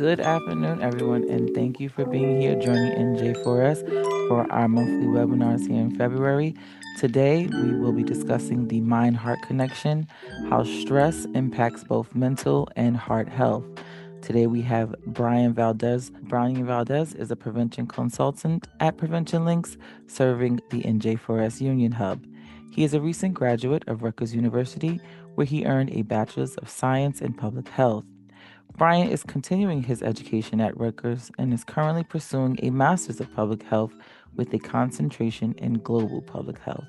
Good afternoon, everyone, and thank you for being here joining NJ4S for our monthly webinars here in February. Today, we will be discussing the mind heart connection, how stress impacts both mental and heart health. Today, we have Bryan Valdez. Bryan Valdez is a prevention consultant at Prevention Links, serving the NJ4S Union Hub. He is a recent graduate of Rutgers University, where he earned a Bachelor's of Science in Public Health. Bryan is continuing his education at Rutgers and is currently pursuing a Master's of Public Health with a concentration in global public health.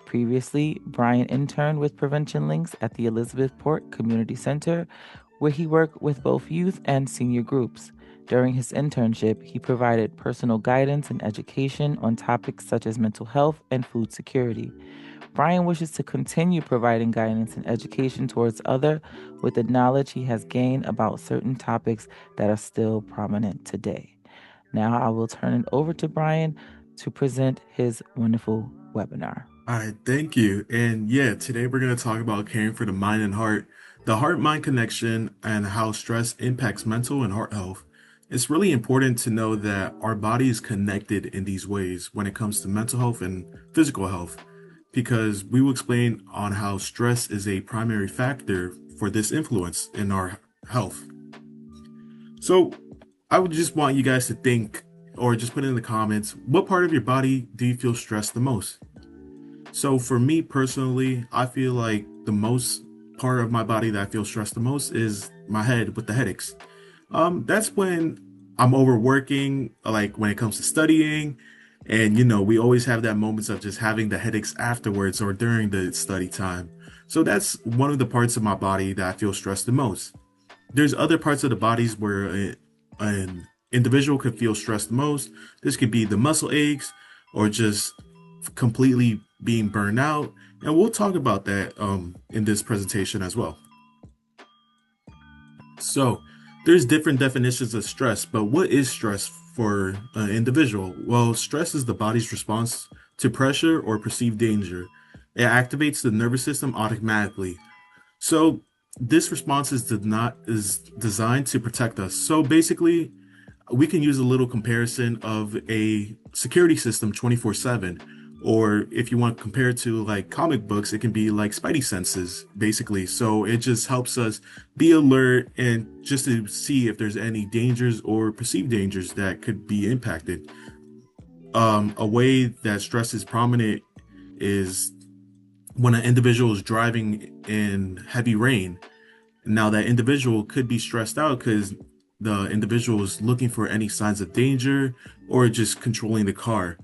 Previously, Bryan interned with Prevention Links at the Elizabethport Community Center, where he worked with both youth and senior groups. During his internship, he provided personal guidance and education on topics such as mental health and food security. Bryan wishes to continue providing guidance and education towards others with the knowledge he has gained about certain topics that are still prominent today. Now I will turn it over to Bryan to present his wonderful webinar. All right, thank you. And yeah, today we're going to talk about caring for the mind and heart, the heart-mind connection, and how stress impacts mental and heart health. It's really important to know that our body is connected in these ways when it comes to mental health and physical health, because we will explain on how stress is a primary factor for this influence in our health. So I would just want you guys to think or just put in the comments, what part of your body do you feel stressed the most? So for me personally, I feel like the most part of my body that I feel stressed the most is my head with the headaches. That's when I'm overworking, like when it comes to studying, and we always have that moments of just having the headaches afterwards or during the study time. So that's one of the parts of my body that I feel stressed the most. There's other parts of the bodies where an individual could feel stressed the most. This could be the muscle aches or just completely being burned out, and we'll talk about that in this presentation as well. So there's different definitions of stress, but what is stress for an individual? Well, stress is the body's response to pressure or perceived danger. It activates the nervous system automatically. So this response is designed to protect us. So basically, we can use a little comparison of a security system 24/7. Or if you want to compare it to like comic books, it can be like spidey senses, basically. So it just helps us be alert and just to see if there's any dangers or perceived dangers that could be impacted. A way that stress is prominent is when an individual is driving in heavy rain. Now that individual could be stressed out because the individual is looking for any signs of danger or just controlling the car.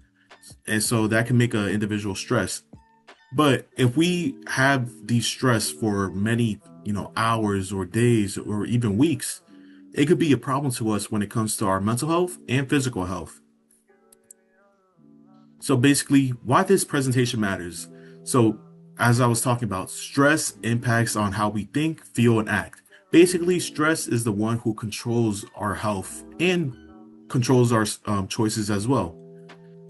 And so that can make an individual stress. But if we have these stress for many, hours or days or even weeks, it could be a problem to us when it comes to our mental health and physical health. So basically, why this presentation matters. So as I was talking about, stress impacts on how we think, feel, and act. Basically, stress is the one who controls our health and controls our choices as well.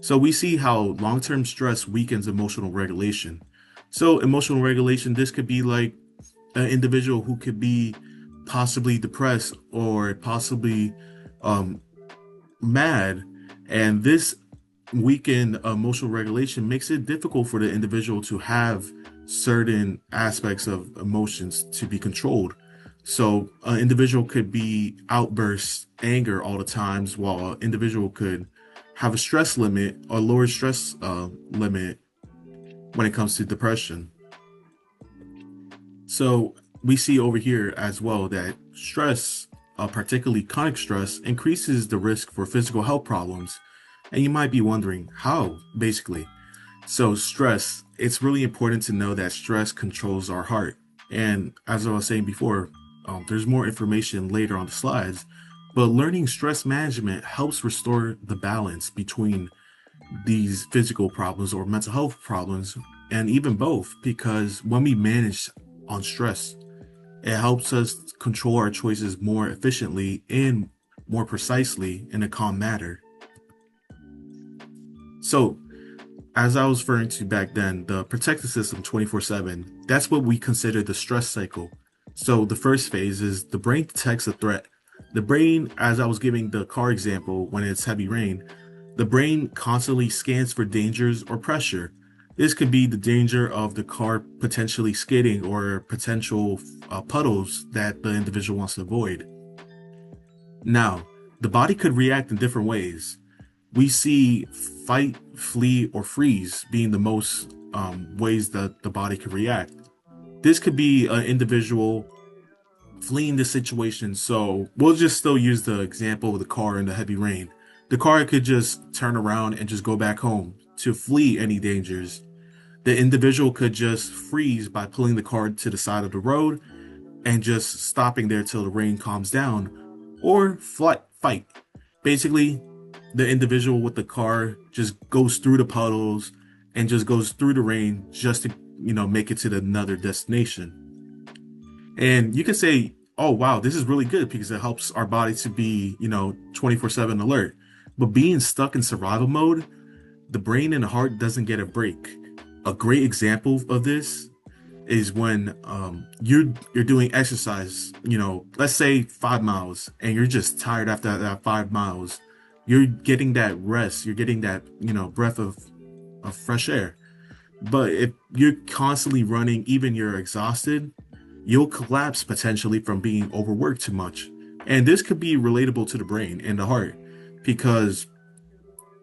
So we see how long-term stress weakens emotional regulation. So emotional regulation, this could be like an individual who could be possibly depressed or possibly mad. And this weakened emotional regulation makes it difficult for the individual to have certain aspects of emotions to be controlled. So an individual could be outbursts, anger all the times, while an individual could have a stress limit or lower stress limit when it comes to depression. So we see over here as well that stress, particularly chronic stress, increases the risk for physical health problems. And you might be wondering how, basically. So stress, it's really important to know that stress controls our heart. And as I was saying before, there's more information later on the slides. But learning stress management helps restore the balance between these physical problems or mental health problems, and even both, because when we manage on stress, it helps us control our choices more efficiently and more precisely in a calm manner. So, as I was referring to back then, the protective system 24/7, that's what we consider the stress cycle. So the first phase is the brain detects a threat. The brain, as I was giving the car example, when it's heavy rain, the brain constantly scans for dangers or pressure. This could be the danger of the car potentially skidding or potential puddles that the individual wants to avoid. Now, the body could react in different ways. We see fight, flee, or freeze being the most ways that the body could react. This could be an individual fleeing the situation. So we'll just still use the example of the car in the heavy rain. The car could just turn around and just go back home to flee any dangers. The individual could just freeze by pulling the car to the side of the road and just stopping there till the rain calms down, or fight. Basically, the individual with the car just goes through the puddles and just goes through the rain just to, make it to another destination. And you can say, oh, wow, this is really good because it helps our body to be, 24/7 alert. But being stuck in survival mode, the brain and the heart doesn't get a break. A great example of this is when you're doing exercise, let's say 5 miles, and you're just tired after that 5 miles. You're getting that rest, you're getting that, breath of fresh air. But if you're constantly running, even you're exhausted, you'll collapse potentially from being overworked too much. And this could be relatable to the brain and the heart because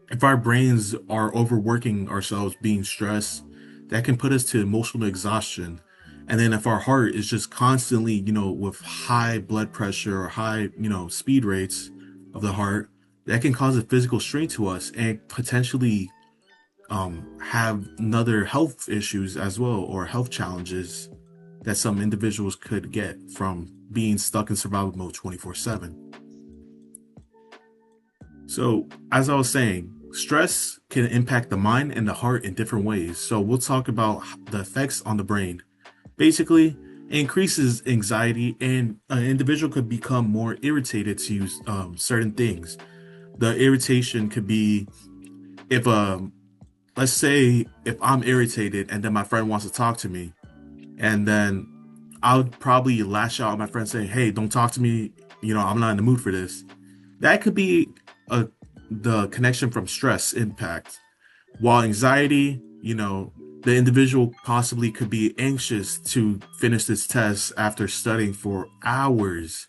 if our brains are overworking ourselves, being stressed, that can put us to emotional exhaustion. And then if our heart is just constantly, with high blood pressure or high, speed rates of the heart, that can cause a physical strain to us and potentially have another health issues as well, or health challenges that some individuals could get from being stuck in survival mode 24/7. So, as I was saying, stress can impact the mind and the heart in different ways. So, we'll talk about the effects on the brain. Basically, it increases anxiety, and an individual could become more irritated to certain things. The irritation could be if, let's say, if I'm irritated and then my friend wants to talk to me, and then I'll probably lash out at my friend saying, "Hey, don't talk to me. I'm not in the mood for this." That could be the connection from stress impact. While anxiety, the individual possibly could be anxious to finish this test after studying for hours.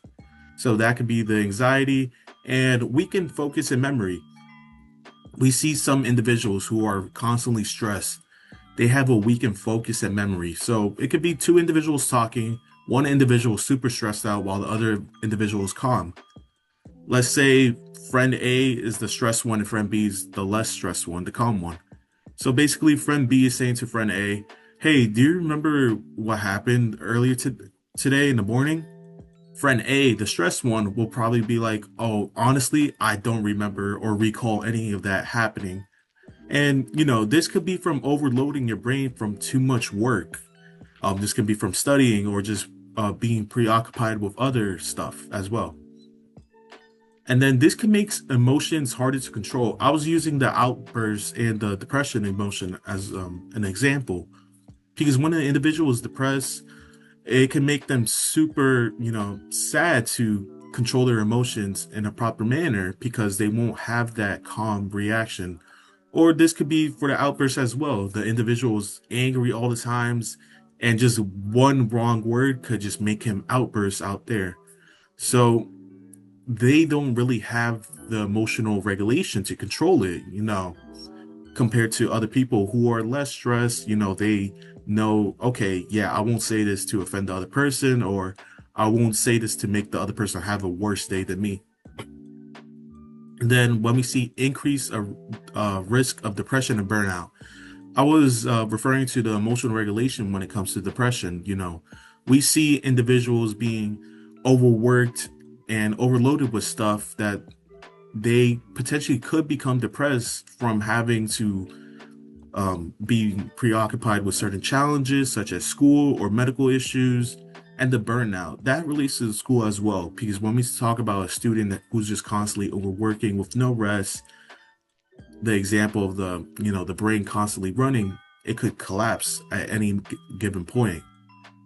So that could be the anxiety, and weakened focus and memory. We see some individuals who are constantly stressed. They have a weakened focus and memory. So it could be two individuals talking, one individual super stressed out while the other individual is calm. Let's say friend A is the stressed one and friend B is the less stressed one, the calm one. So basically, friend B is saying to friend A, "Hey, do you remember what happened earlier today in the morning?" Friend A, the stressed one, will probably be like, "Oh, honestly, I don't remember or recall any of that happening." And, this could be from overloading your brain from too much work. This could be from studying or just being preoccupied with other stuff as well. And then this can make emotions harder to control. I was using the outburst and the depression emotion as an example because when an individual is depressed, it can make them super, sad to control their emotions in a proper manner because they won't have that calm reaction. Or this could be for the outburst as well. The individual is angry all the times, and just one wrong word could just make him outburst out there. So they don't really have the emotional regulation to control it, compared to other people who are less stressed. They know, okay, yeah, I won't say this to offend the other person, or I won't say this to make the other person have a worse day than me. And then when we see increase risk of depression and burnout, I was referring to the emotional regulation when it comes to depression. We see individuals being overworked and overloaded with stuff that they potentially could become depressed from having to be preoccupied with certain challenges such as school or medical issues. And the burnout that relates to the school as well, because when we talk about a student who's just constantly overworking with no rest, the example of the brain constantly running, it could collapse at any given point.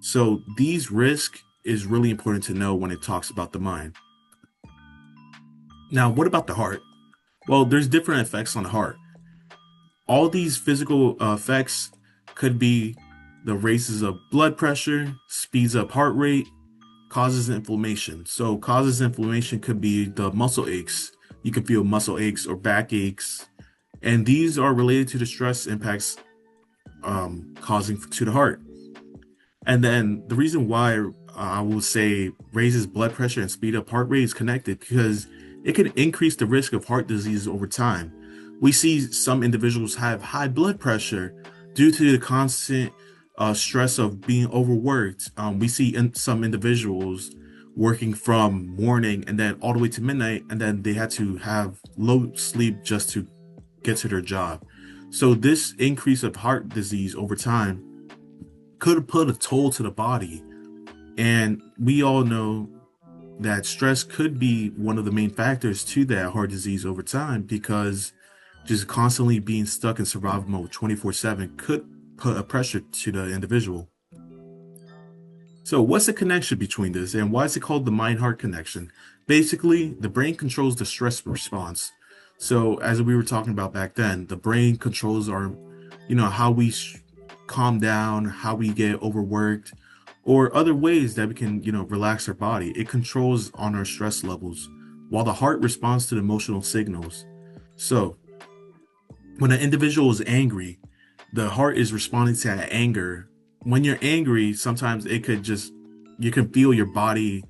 So these risks is really important to know when it talks about the mind. Now, what about the heart? Well, there's different effects on the heart. All these physical effects could be the raises of blood pressure, speeds up heart rate, causes inflammation. So causes inflammation could be the muscle aches. You can feel muscle aches or back aches, and these are related to the stress impacts causing to the heart. And then the reason why I will say raises blood pressure and speed up heart rate is connected because it can increase the risk of heart disease over time. We see some individuals have high blood pressure due to the constant stress of being overworked. We see some individuals working from morning and then all the way to midnight, and then they had to have low sleep just to get to their job. So this increase of heart disease over time could put a toll to the body. And we all know that stress could be one of the main factors to that heart disease over time because just constantly being stuck in survival mode 24/7 could put a pressure to the individual. So, what's the connection between this and why is it called the mind heart connection? Basically, the brain controls the stress response. So, as we were talking about back then, the brain controls our, how we calm down, how we get overworked, or other ways that we can, relax our body. It controls on our stress levels, while the heart responds to the emotional signals. So, when an individual is angry, the heart is responding to that anger. When you're angry, sometimes it could just, you can feel your body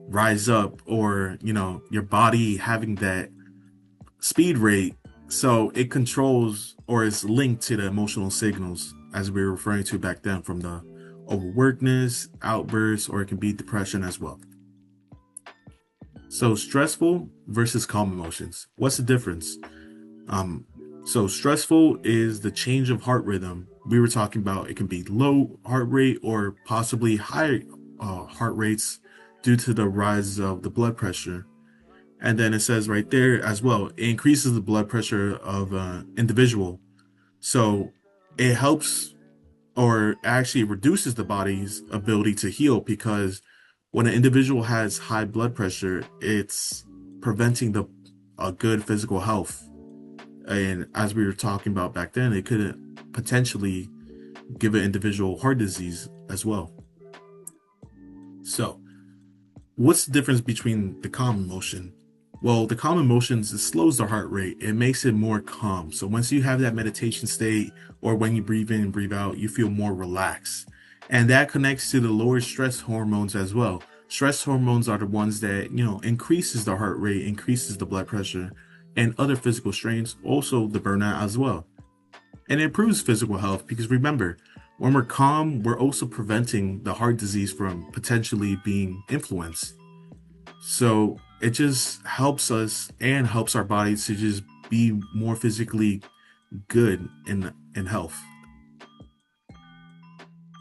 rise up or, your body having that speed rate. So it controls or is linked to the emotional signals as we were referring to back then from the overworkedness, outbursts, or it can be depression as well. So stressful versus calm emotions. What's the difference? Um, so stressful is the change of heart rhythm. We were talking about it can be low heart rate or possibly high heart rates due to the rise of the blood pressure. And then it says right there as well, it increases the blood pressure of an individual. So it helps or actually reduces the body's ability to heal because when an individual has high blood pressure, it's preventing the a good physical health. And as we were talking about back then, it could potentially give an individual heart disease as well. So, what's the difference between the calm emotion? Well, the calm emotions, it slows the heart rate. It makes it more calm. So once you have that meditation state or when you breathe in and breathe out, you feel more relaxed. And that connects to the lower stress hormones as well. Stress hormones are the ones that, increases the heart rate, increases the blood pressure, and other physical strains, also the burnout as well. And it improves physical health because remember, when we're calm, we're also preventing the heart disease from potentially being influenced. So it just helps us and helps our bodies to just be more physically good in health.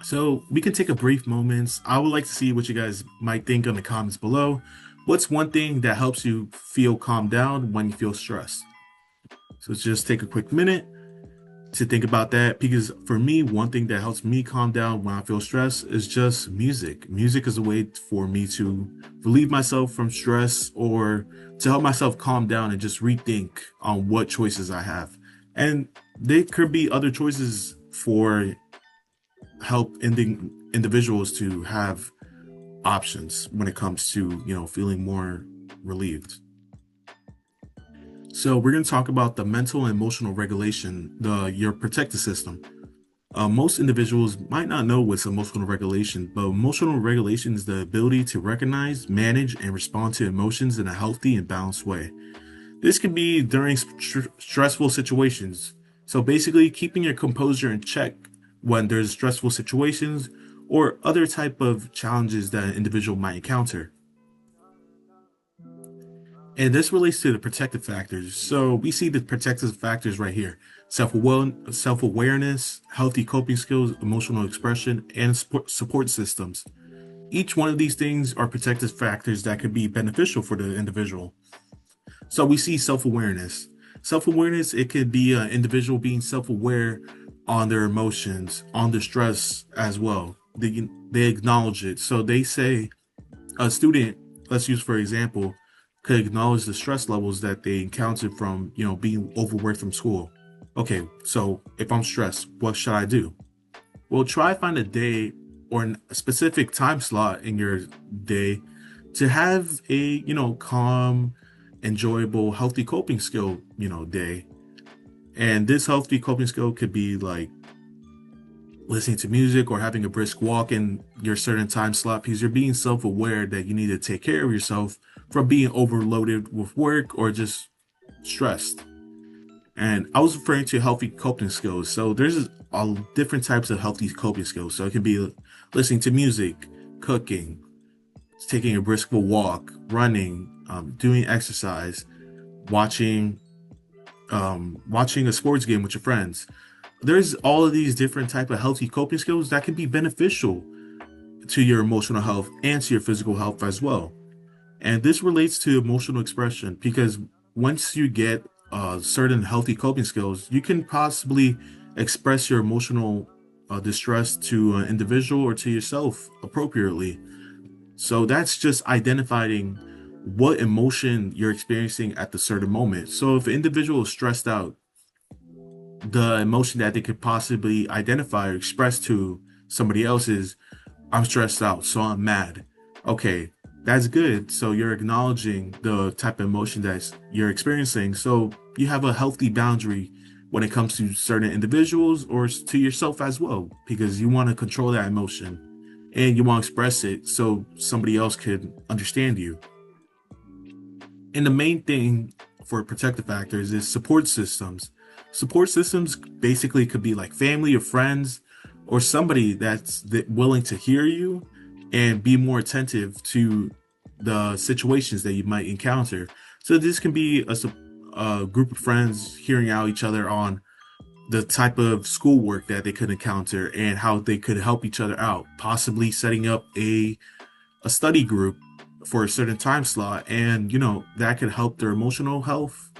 So we can take a brief moments. I would like to see what you guys might think in the comments below. What's one thing that helps you feel calmed down when you feel stressed? So just take a quick minute to think about that because for me, one thing that helps me calm down when I feel stressed is just music. Music is a way for me to relieve myself from stress or to help myself calm down and just rethink on what choices I have. And there could be other choices for help individuals to have options when it comes to, feeling more relieved. So we're going to talk about the mental and emotional regulation, the your protective system. Most individuals might not know what's emotional regulation, but emotional regulation is the ability to recognize, manage, and respond to emotions in a healthy and balanced way. This can be during stressful situations. So basically, keeping your composure in check when there's stressful situations or other type of challenges that an individual might encounter. And this relates to the protective factors. So we see the protective factors right here. Self-awareness, healthy coping skills, emotional expression, and support systems. Each one of these things are protective factors that could be beneficial for the individual. So we see self-awareness. Self-awareness, it could be an individual being self-aware on their emotions, on their stress as well. They acknowledge it. So they say a student, let's use for example, could acknowledge the stress levels that they encountered from, being overworked from school. Okay, so if I'm stressed, what should I do? Well, try find a day or a specific time slot in your day to have a, calm, enjoyable, healthy coping skill, day. And this healthy coping skill could be like listening to music or having a brisk walk in your certain time slot because you're being self-aware that you need to take care of yourself from being overloaded with work or just stressed. And I was referring to healthy coping skills. So there's all different types of healthy coping skills. So it can be listening to music, cooking, taking a brisk walk, running, doing exercise, watching watching a sports game with your friends. There's all of these different type of healthy coping skills that can be beneficial to your emotional health and to your physical health as well. And this relates to emotional expression because once you get certain healthy coping skills, you can possibly express your emotional distress to an individual or to yourself appropriately. So that's just identifying what emotion you're experiencing at the certain moment. So if an individual is stressed out, the emotion that they could possibly identify or express to somebody else is, I'm stressed out, so I'm mad. Okay, that's good. So you're acknowledging the type of emotion that you're experiencing. So you have a healthy boundary when it comes to certain individuals or to yourself as well, because you want to control that emotion and you want to express it so somebody else could understand you. And the main thing for protective factors is support systems. Support systems basically could be like family or friends or somebody that's willing to hear you and be more attentive to the situations that you might encounter. So this can be a group of friends hearing out each other on the type of schoolwork that they could encounter and how they could help each other out, possibly setting up a study group for a certain time slot, and that could help their emotional health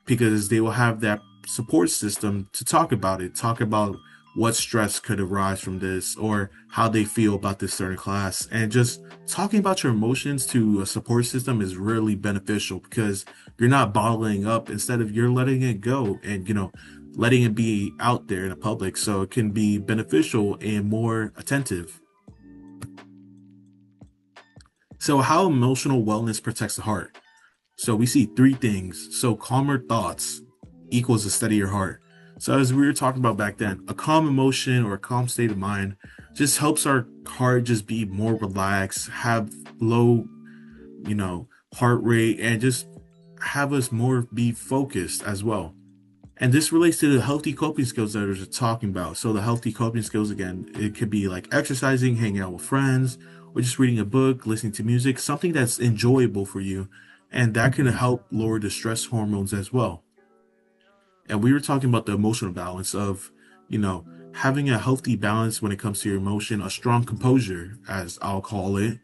because they will have that support system to talk about what stress could arise from this or how they feel about this certain class. And just talking about your emotions to a support system is really beneficial because you're not bottling up, instead of you're letting it go and letting it be out there in the public so it can be beneficial and more attentive. So how emotional wellness protects the heart? So we see three things. So calmer thoughts equals a steadier heart. So as we were talking about back then, a calm emotion or a calm state of mind just helps our heart just be more relaxed, have low, you know, heart rate, and just have us more be focused as well. And this relates to the healthy coping skills that I was talking about. So the healthy coping skills, again, it could be like exercising, hanging out with friends, or just reading a book, listening to music, something that's enjoyable for you. And that can help lower the stress hormones as well. And we were talking about the emotional balance of, you know, having a healthy balance when it comes to your emotion, a strong composure, as I'll call it,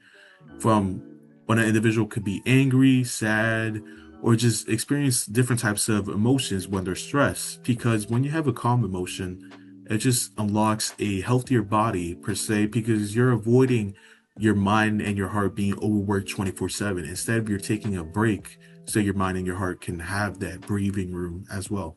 from when an individual could be angry, sad, or just experience different types of emotions when they're stressed. Because when you have a calm emotion, it just unlocks a healthier body per se, because you're avoiding your mind and your heart being overworked 24/7. Instead of you're taking a break so your mind and your heart can have that breathing room as well.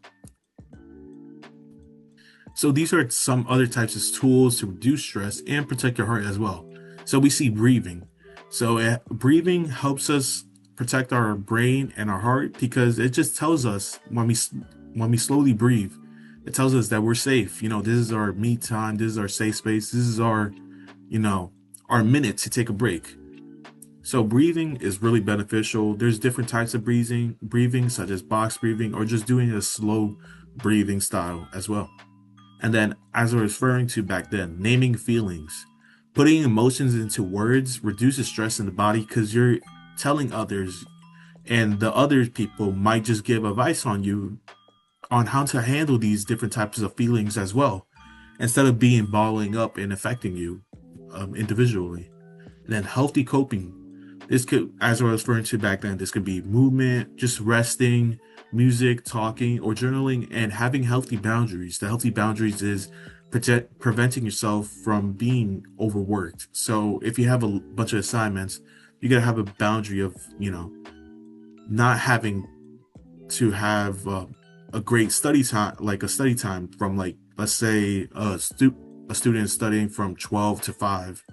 So these are some other types of tools to reduce stress and protect your heart as well. So we see breathing. So breathing helps us protect our brain and our heart because it just tells us when we slowly breathe, it tells us that we're safe. This is our me time. This is our safe space. This is our, you know, our minute to take a break. So breathing is really beneficial. There's different types of breathing such as box breathing or just doing a slow breathing style as well. And then, as I was referring to back then, naming feelings. Putting emotions into words reduces stress in the body because you're telling others, and the other people might just give advice on you on how to handle these different types of feelings as well, instead of being bottling up and affecting you individually. And then healthy coping. This could, as I was referring to back then, this could be movement, just resting, music, talking, or journaling, and having healthy boundaries. The healthy boundaries is preventing yourself from being overworked. So if you have a bunch of assignments, you gotta have a boundary of, not having to have a great study time, like a study time from, like, let's say a student studying from 12 to 5,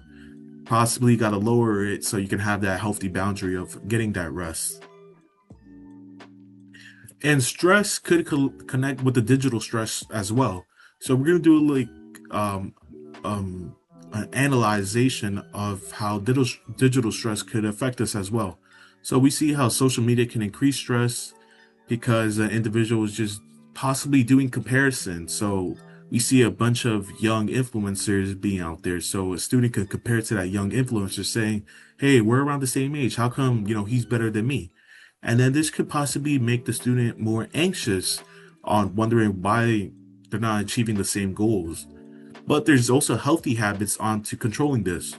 possibly got to lower it so you can have that healthy boundary of getting that rest. And stress could connect with the digital stress as well. So we're gonna do like um um an analyzation of how digital stress could affect us as well. So we see how social media can increase stress because an individual is just possibly doing comparison. So we see a bunch of young influencers being out there. So a student could compare to that young influencer saying, "Hey, we're around the same age. How come, he's better than me?" And then this could possibly make the student more anxious on wondering why they're not achieving the same goals. But there's also healthy habits on to controlling this.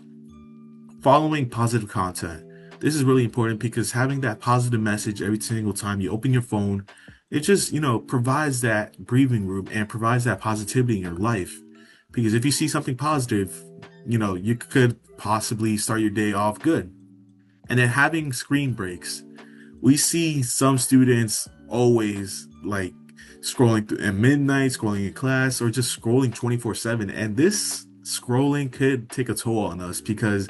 Following positive content. This is really important because having that positive message every single time you open your phone, it just, provides that breathing room and provides that positivity in your life. Because if you see something positive, you could possibly start your day off good. And then having screen breaks. We see some students always like scrolling at midnight, scrolling in class, or just scrolling 24/7. And this scrolling could take a toll on us because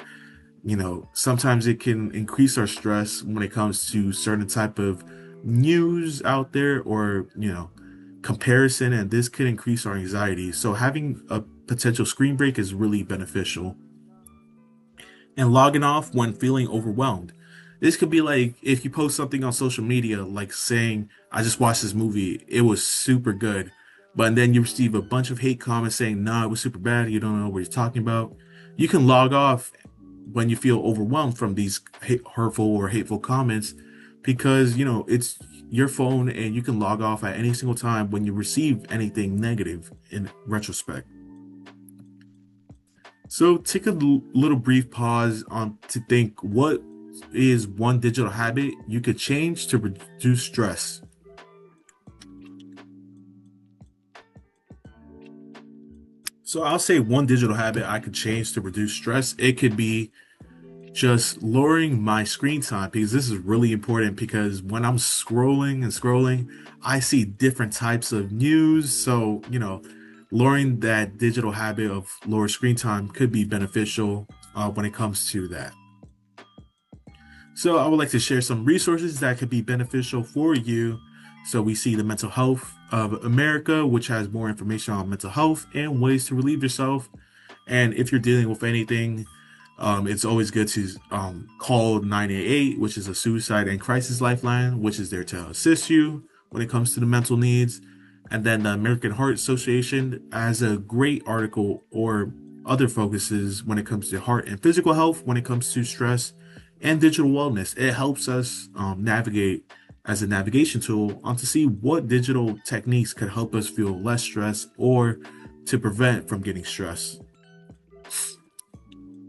sometimes it can increase our stress when it comes to certain type of news out there, or comparison, and this could increase our anxiety. So having a potential screen break is really beneficial. And logging off when feeling overwhelmed. This could be like if you post something on social media, like saying, "I just watched this movie, it was super good," but then you receive a bunch of hate comments saying, "Nah, it was super bad, you don't know what you're talking about." You can log off when you feel overwhelmed from these hurtful or hateful comments, because it's your phone and you can log off at any single time when you receive anything negative in retrospect. So take a little brief pause on to think, what is one digital habit you could change to reduce stress? So I'll say one digital habit I could change to reduce stress. It could be just lowering my screen time, because this is really important, because when I'm scrolling and scrolling, I see different types of news. So, lowering that digital habit of lower screen time could be beneficial when it comes to that. So I would like to share some resources that could be beneficial for you. So we see the Mental Health of America, which has more information on mental health and ways to relieve yourself. And if you're dealing with anything, it's always good to call 988, which is a suicide and crisis lifeline, which is there to assist you when it comes to the mental needs. And then the American Heart Association has a great article or other focuses when it comes to heart and physical health, when it comes to stress and digital wellness. It helps us navigate as a navigation tool on to see what digital techniques could help us feel less stressed or to prevent from getting stressed.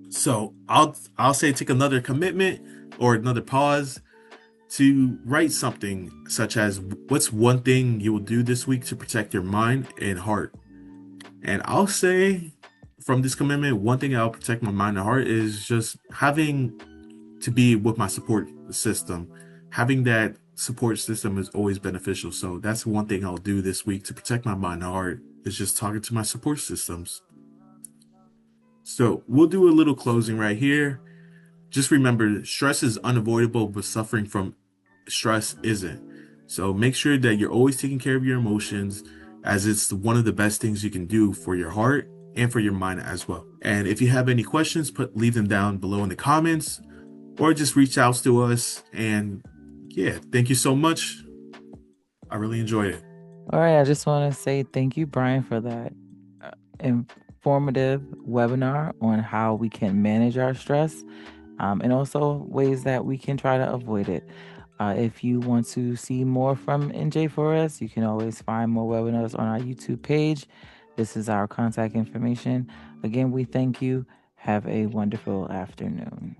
So I'll say take another commitment or another pause to write something such as, what's one thing you will do this week to protect your mind and heart? And I'll say from this commitment, one thing I'll protect my mind and heart is just having to be with my support system. Having that support system is always beneficial. So that's one thing I'll do this week to protect my mind and heart, is just talking to my support systems. So we'll do a little closing right here. Just remember, stress is unavoidable, but suffering from stress isn't. So make sure that you're always taking care of your emotions, as it's one of the best things you can do for your heart and for your mind as well. And if you have any questions, leave them down below in the comments, or just reach out to us. And yeah, thank you so much. I really enjoyed it. All right, I just want to say thank you, Brian, for that informative webinar on how we can manage our stress, and also ways that we can try to avoid it. If you want to see more from NJ4S, you can always find more webinars on our YouTube page. This is our contact information. Again, we thank you. Have a wonderful afternoon.